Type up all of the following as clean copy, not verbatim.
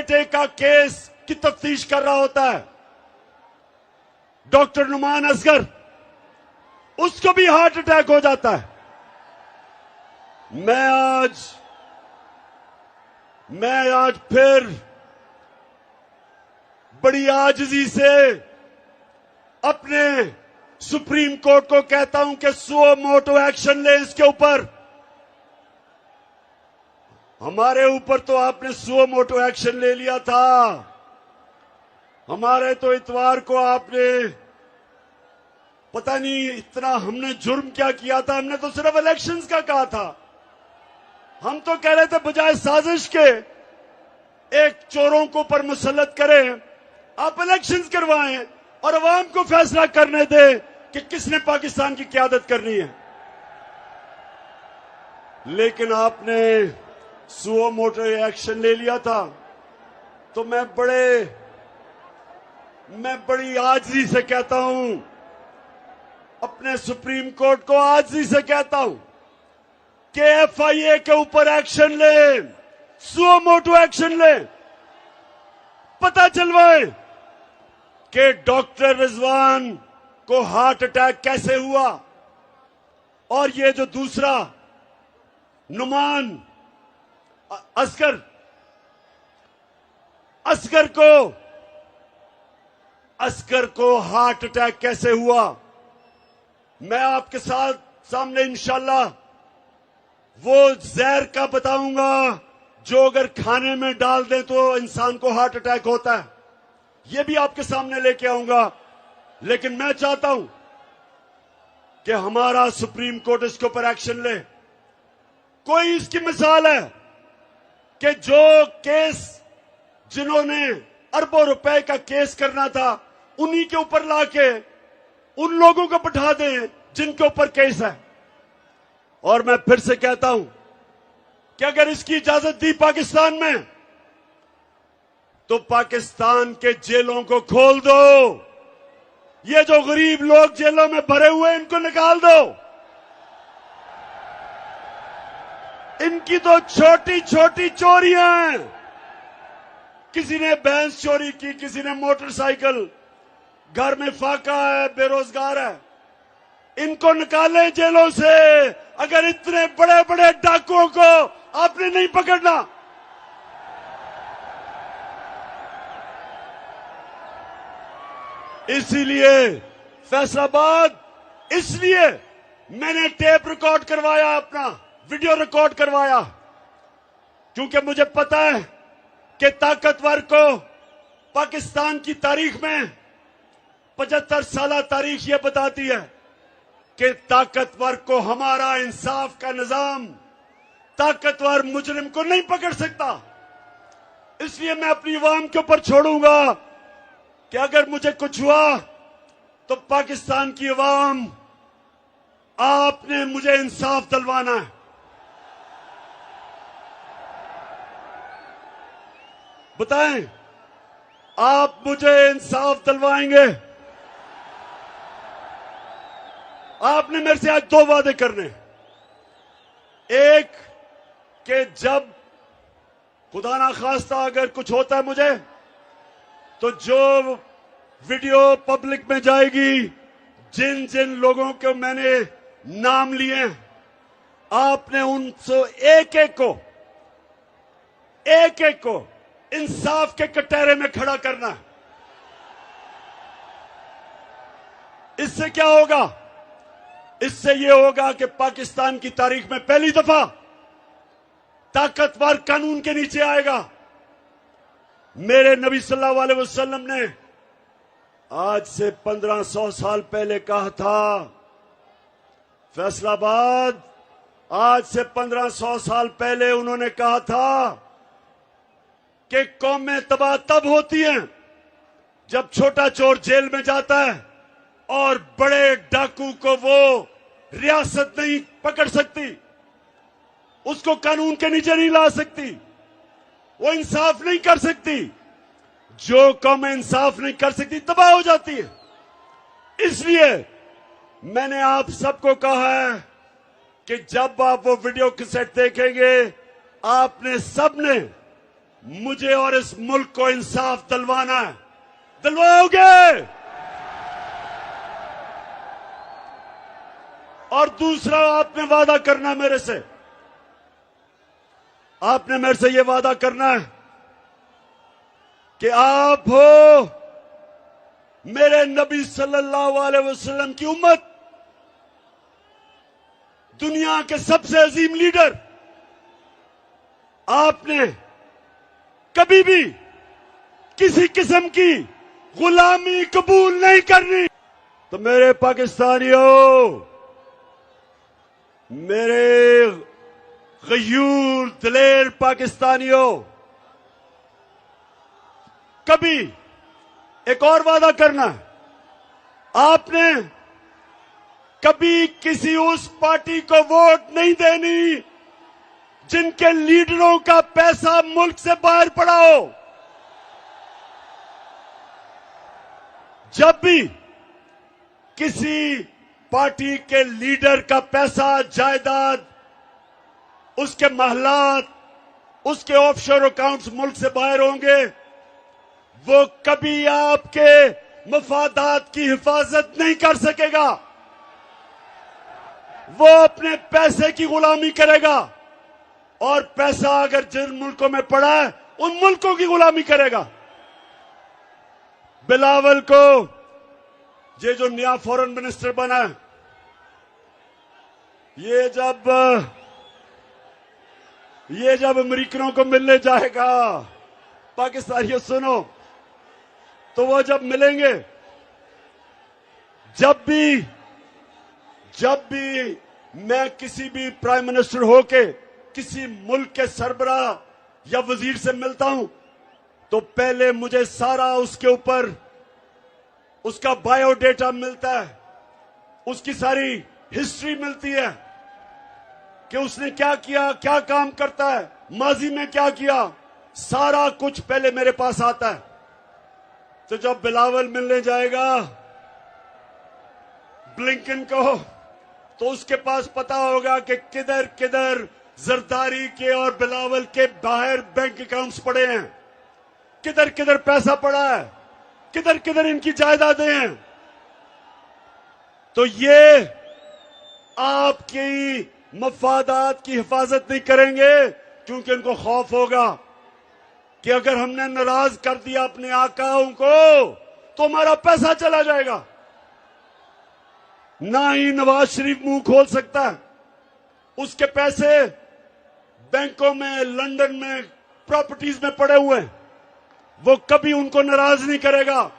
बेटे का केस की तफ्तीश कर रहा होता है, डॉक्टर नुमान असगर, उसको भी हार्ट अटैक हो जाता है। मैं आज फिर बड़ी आजिज़ी से अपने सुप्रीम कोर्ट को कहता हूं कि सुओ मोटो एक्शन ले इसके ऊपर। हमारे ऊपर तो आपने सुओ मोटो एक्शन ले लिया था, हमारे तो इतवार को आपने पता नहीं इतना हमने जुर्म क्या किया था। हमने तो सिर्फ इलेक्शंस का कहा था। हम तो कह रहे थे बजाय साजिश के एक चोरों को पर मुसल्लत करें, आप इलेक्शंस करवाएं और अवाम को फैसला करने दें कि किसने पाकिस्तान की क़यादत करनी है। लेकिन आपने सुओ मोटो एक्शन ले लिया था। तो मैं बड़ी आजिज़ी से कहता हूं, अपने सुप्रीम कोर्ट को आजिज़ी से कहता हूं कि एफआईए के ऊपर एक्शन ले, सुओ मोटो एक्शन ले, पता चलवाए कि डॉक्टर रिजवान को हार्ट अटैक कैसे हुआ और ये जो दूसरा नुमान असगर को हार्ट अटैक कैसे हुआ। मैं आपके सामने इंशाल्लाह वो जहर का बताऊंगा जो अगर खाने में डाल दे तो इंसान को हार्ट अटैक होता है। ये भी आपके सामने लेके आऊंगा। लेकिन मैं चाहता हूं कि हमारा सुप्रीम कोर्ट इसके ऊपर एक्शन ले। कोई इसकी मिसाल है कि जो केस जिन्होंने अरबों रुपए का केस करना था उन्हीं के ऊपर लाके उन लोगों को बैठा दें जिनके ऊपर केस है। और मैं फिर से कहता हूं कि अगर इसकी इजाजत दी पाकिस्तान में तो पाकिस्तान के जेलों को खोल दो। ये जो गरीब लोग जेलों में भरे हुए हैं इनको निकाल दो। इनकी तो छोटी छोटी चोरियां हैं। किसी ने भैंस चोरी की, किसी ने मोटरसाइकिल, घर में फाका है, बेरोजगार है, इनको निकालें जेलों से। अगर इतने बड़े बड़े डाकुओं को आपने नहीं पकड़ना, इसीलिए फैसलाबाद, इसलिए मैंने टेप रिकॉर्ड करवाया, अपना वीडियो रिकॉर्ड करवाया, क्योंकि मुझे पता है कि ताकतवर को पाकिस्तान की तारीख में 75 साल तारीख ये बताती है कि ताकतवर को हमारा इंसाफ का निजाम, ताकतवर मुजरिम को नहीं पकड़ सकता। इसलिए मैं अपनी अवाम के ऊपर छोड़ूंगा कि अगर मुझे कुछ हुआ तो पाकिस्तान की अवाम, आपने मुझे इंसाफ दिलवाना है। बताएं, आप मुझे इंसाफ दिलवाएंगे? आपने मेरे से आज 2 वादे करने। एक कि जब खुदा ना खास्ता अगर कुछ होता है मुझे, तो जो वीडियो पब्लिक में जाएगी, जिन जिन लोगों को मैंने नाम लिए, आपने उनसे एक एक को इंसाफ के कटहरे में खड़ा करना है। इससे क्या होगा? इससे यह होगा कि पाकिस्तान की तारीख में पहली दफा ताकतवर कानून के नीचे आएगा। मेरे नबी सल्लल्लाहु अलैहि वसल्लम ने आज से 1500 साल पहले कहा था, फैसलाबाद, आज से 1500 साल पहले उन्होंने कहा था कि कौमें तबाह तब होती हैं जब छोटा चोर जेल में जाता है और बड़े डाकू को वो रियासत नहीं पकड़ सकती, उसको कानून के नीचे नहीं ला सकती, वो इंसाफ नहीं कर सकती। जो कौमें इंसाफ नहीं कर सकती तबाह हो जाती है। इसलिए मैंने आप सबको कहा है कि जब आप वो वीडियो कैसेट देखेंगे, आपने सबने मुझे और इस मुल्क को इंसाफ दिलवाना है। दिलवाओगे? और दूसरा, आपने वादा करना मेरे से, आपने मेरे से यह वादा करना है कि आप हो मेरे नबी सल्लल्लाहु अलैहि वसल्लम की उम्मत, दुनिया के सबसे अजीम लीडर। आपने कभी भी किसी किस्म की गुलामी कबूल नहीं करनी। तो मेरे पाकिस्तानियों, मेरे गयूर दिलेर पाकिस्तानियों, कभी एक और वादा करना, आपने कभी किसी उस पार्टी को वोट नहीं देनी जिनके लीडरों का पैसा मुल्क से बाहर पड़ा हो। जब भी किसी पार्टी के लीडर का पैसा, जायदाद, उसके महलात, उसके ऑफशोर अकाउंट्स मुल्क से बाहर होंगे, वो कभी आपके मफादात की हिफाजत नहीं कर सकेगा। वो अपने पैसे की गुलामी करेगा, और पैसा अगर जिन मुल्कों में पड़ा है उन मुल्कों की गुलामी करेगा। बिलावल को ये जो नया फॉरेन मिनिस्टर बना है, ये जब अमेरिकनों को मिलने जाएगा, पाकिस्तानियों सुनो, तो वो जब मिलेंगे, जब भी मैं किसी भी प्राइम मिनिस्टर होके किसी मुल्क के सरबराह या वजीर से मिलता हूं, तो पहले मुझे सारा उसके ऊपर उसका बायोडेटा मिलता है, उसकी सारी हिस्ट्री मिलती है कि उसने क्या किया, क्या काम करता है, माजी में क्या किया, सारा कुछ पहले मेरे पास आता है। तो जब बिलावल मिलने जाएगा ब्लिंकन को, तो उसके पास पता होगा कि किधर किधर जरदारी के और बिलावल के बाहर बैंक अकाउंट्स पड़े हैं, किधर किधर पैसा पड़ा है, किधर किधर इनकी जायदादें हैं। तो ये आपकी मफादात की हिफाजत नहीं करेंगे, क्योंकि उनको खौफ होगा कि अगर हमने नाराज कर दिया अपने आकाओं को तो हमारा पैसा चला जाएगा। ना ही नवाज शरीफ मुंह खोल सकता है, उसके पैसे बैंकों में, लंदन में, प्रॉपर्टीज में पड़े हुए हैं, वो कभी उनको नाराज नहीं करेगा।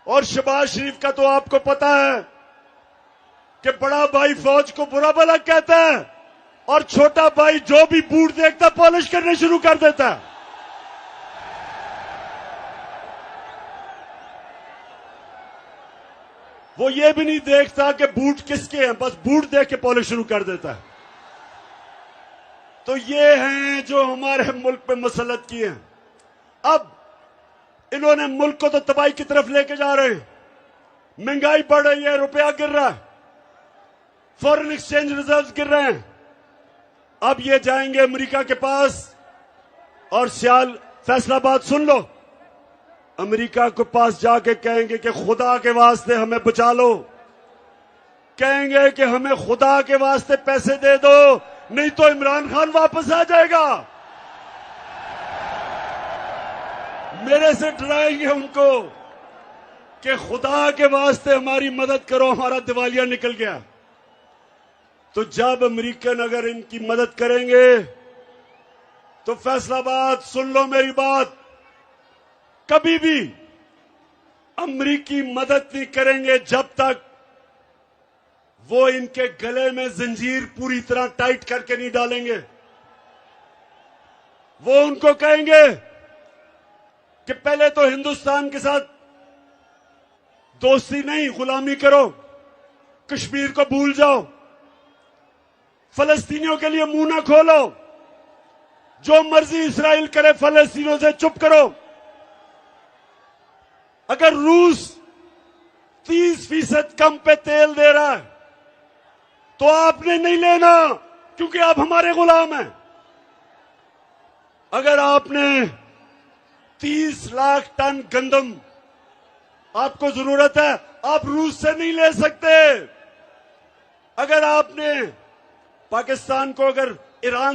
और शहबाज शरीफ का तो आपको पता है कि बड़ा भाई फौज को बुरा भला कहता है, और छोटा भाई जो भी बूट देखता पॉलिश करने शुरू कर देता है। वो ये भी नहीं देखता कि बूट किसके हैं, बस बूट देख के पॉलिश शुरू कर देता है। तो ये हैं जो हमारे मुल्क पे मसलत किए हैं। अब इन्होंने मुल्क को तो तबाही की तरफ लेके जा रहे हैं, महंगाई बढ़ रही है, रुपया गिर रहा है, फॉरेन एक्सचेंज रिजर्व्स गिर रहे हैं। अब ये जाएंगे अमेरिका के पास और फैसलाबाद सुन लो, अमेरिका के पास जाके कहेंगे कि खुदा के वास्ते हमें बचा लो, कहेंगे कि हमें खुदा के वास्ते पैसे दे दो, नहीं तो इमरान खान वापस आ जाएगा। मेरे से डराएंगे उनको कि खुदा के वास्ते हमारी मदद करो, हमारा दिवालिया निकल गया। तो जब अमेरिकन अगर इनकी मदद करेंगे तो फैसलाबाद सुन लो मेरी बात, कभी भी अमेरिकी मदद नहीं करेंगे जब तक वो इनके गले में जंजीर पूरी तरह टाइट करके नहीं डालेंगे। वो उनको कहेंगे कि पहले तो हिंदुस्तान के साथ दोस्ती नहीं, गुलामी करो, कश्मीर को भूल जाओ, फलस्तीनियों के लिए मुंह ना खोलो, जो मर्जी इसराइल करे फलस्तीनियों से चुप करो। अगर रूस 30% कम पे तेल दे रहा है तो आपने नहीं लेना, क्योंकि आप हमारे गुलाम हैं। अगर आपने 30 लाख टन गंदम आपको जरूरत है, आप रूस से नहीं ले सकते। अगर आपने पाकिस्तान को अगर ईरान